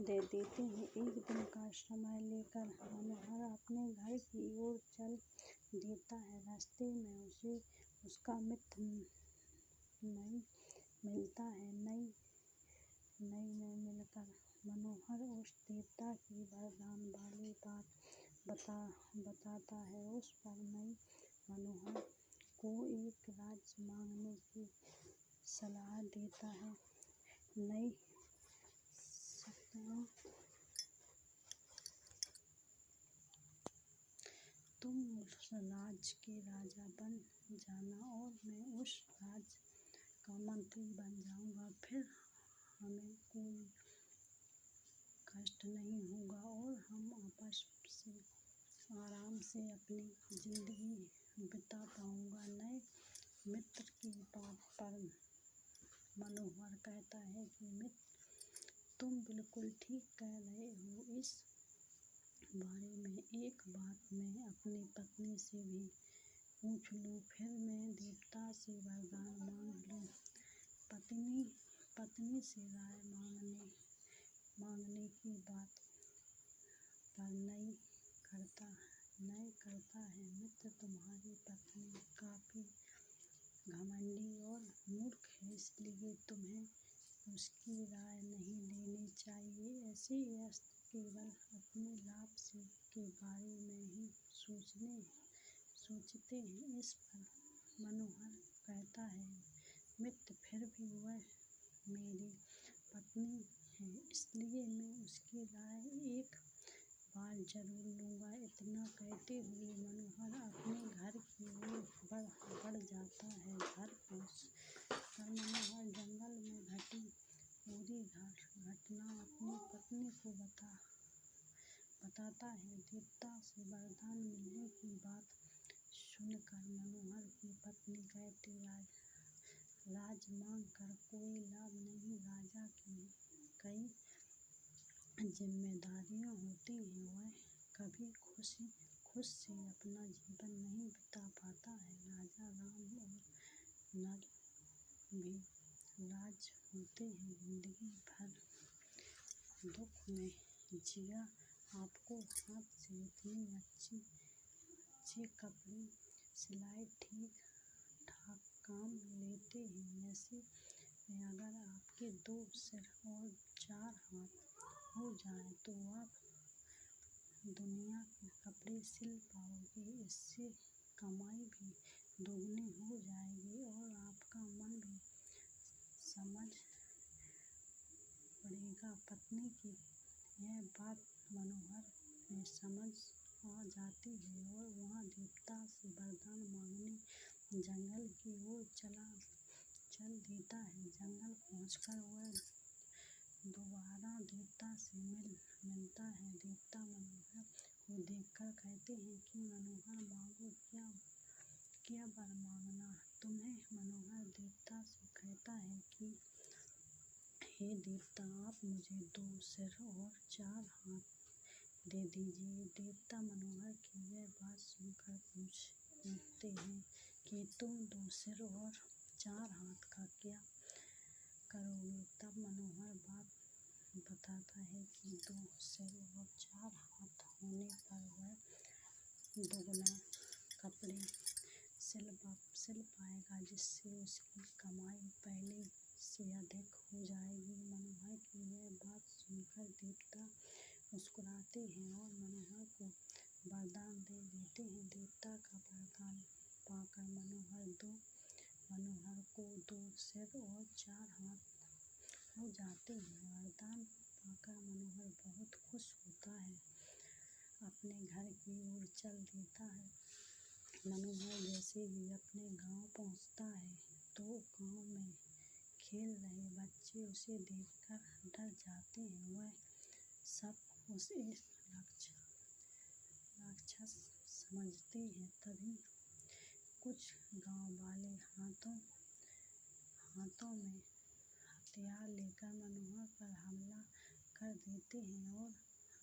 दे देते हैं। एक दिन का समय लेकर मनोहर अपने घर की ओर चल देता है। रास्ते में उसे उसका मित्र नई मिलता है। नई में मिलकर मनोहर उस देवता की वरदान वाली बात बताता है। उस पर नई मनोहर को एक राज्य मांगने की सलाह देता है। नई तुम उस राज के राजा बन जाना और मैं उस राज का मंत्री बन जाऊंगा। फिर हमें कोई कष्ट नहीं होगा और हम आपस से आराम से अपनी जिंदगी बिता पाऊंगा। नए मित्र की बात पर मनोहर कहता है कि मित्र, तुम बिल्कुल ठीक कह रहे हो। इस बारे में एक बात मैं अपनी पत्नी से भी पूछ लूँ, फिर मैं देवता से वरदान मांग लूँ। पत्नी से राय मांगने की बात पर नय करता है, मित्र, तुम्हारी पत्नी काफी घमंडी और मूर्ख है, इसलिए तुम्हें उसकी राय नहीं लेनी चाहिए। ऐसे व्यक्ति केवल अपने लाभ के बारे में ही सोचते हैं। इस पर मनोहर कहता है, मित्र, फिर भी वह मेरी पत्नी है, इसलिए मैं उसकी राय एक बार जरूर लूँगा। इतना कहते हुए मनोहर अपने घर की ओर बढ़ जाता है। घर पहुंचकर मनोहर जंगल में घटी पूरी घटना अपनी पत्नी को बताता है। देवता से वरदान मिलने की बात सुनकर मनोहर की पत्नी कहती, राज मांग कर कोई लाभ नहीं। राजा की कई जिम्मेदारियां होती हैं, वह कभी खुश से अपना जीवन नहीं बिता पाता है। राजा राम और नल भी राज होते हैं, जिंदगी भर दुख में जिया। आपको हाथ से इतनी अच्छे कपड़े सिलाई ठीक ठाक काम लेते हैं, ऐसे में अगर आपके 2 सिर और 4 हाथ हो जाएं तो आप दुनिया के कपड़े सिल पाओगे। इससे कमाई भी दोगुनी हो जाएगी और आपका मन भी समझ पड़ेगा। पत्नी की यह बात मनोहर में समझ आ जाती है और वह देवता से वरदान मांगने जंगल की ओर चल देता है। जंगल पहुंचकर वह दोबारा देवता से मिलता है। देवता मनोहर को देखकर कहते हैं कि मनोहर, मांगो, क्या वर मांगना तुम्हें। मनोहर देवता से कहता है कि हे देवता, आप मुझे 2 सिर और 4 हाथ दे दीजिए। देवता मनोहर की यह बात सुनकर पूछते हैं कि तुम 2 सिर और 4 हाथ का क्या करोगे। तब मनोहर बात बताता है कि 2 सिर और 4 हाथ होने पर वह दोगुना कपड़े सिल पाएगा, जिससे उसकी कमाई पहले से अधिक हो जाएगी। मनोहर की यह बात सुनकर देवता मुस्कुराते हैं और मनोहर को वरदान दे देते हैं। देवता का वरदान पाकर मनोहर को 2 सिर और 4 हाथ हो जाते हैं। वरदान पाकर मनोहर बहुत खुश होता है, अपने घर की ओर चल देता है। मनोहर जैसे ही अपने गांव पहुंचता है तो गांव में खेल रहे बच्चे उसे देखकर डर जाते हैं। वह सब उसे राक्षस समझते हैं। तभी कुछ गांव वाले हाथों में हथियार लेकर मनोहर पर हमला कर देते हैं और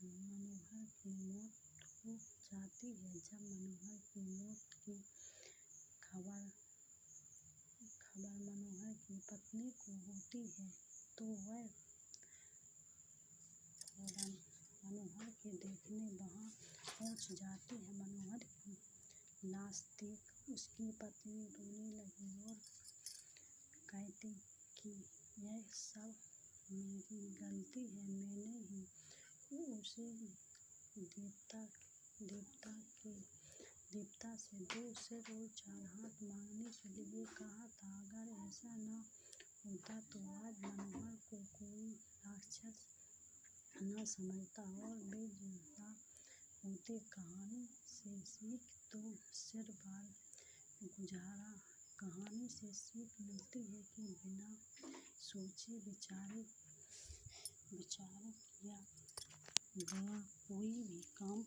मनोहर की मौत हो जाती है। जब मनोहर की मौत की खबर मनोहर की पत्नी को होती है तो वह फौरन मनोहर के देखने वहां पहुंच जाती है। मनोहर की लाश देख उसकी पत्नी रोने लगी और कहती कि यह सब मेरी गलती है, मैंने ही उसे देवता से 2 सिर और 4 हाथ मांगने के लिए कहा था। अगर ऐसा न होता तो आज मनोहर को कोई राक्षस न समझता और बेजानता होते। कहानी से सीख तो सिर बार गुजारा। कहानी से सीख मिलती है कि बिना सोचे विचारे किया गया कोई भी काम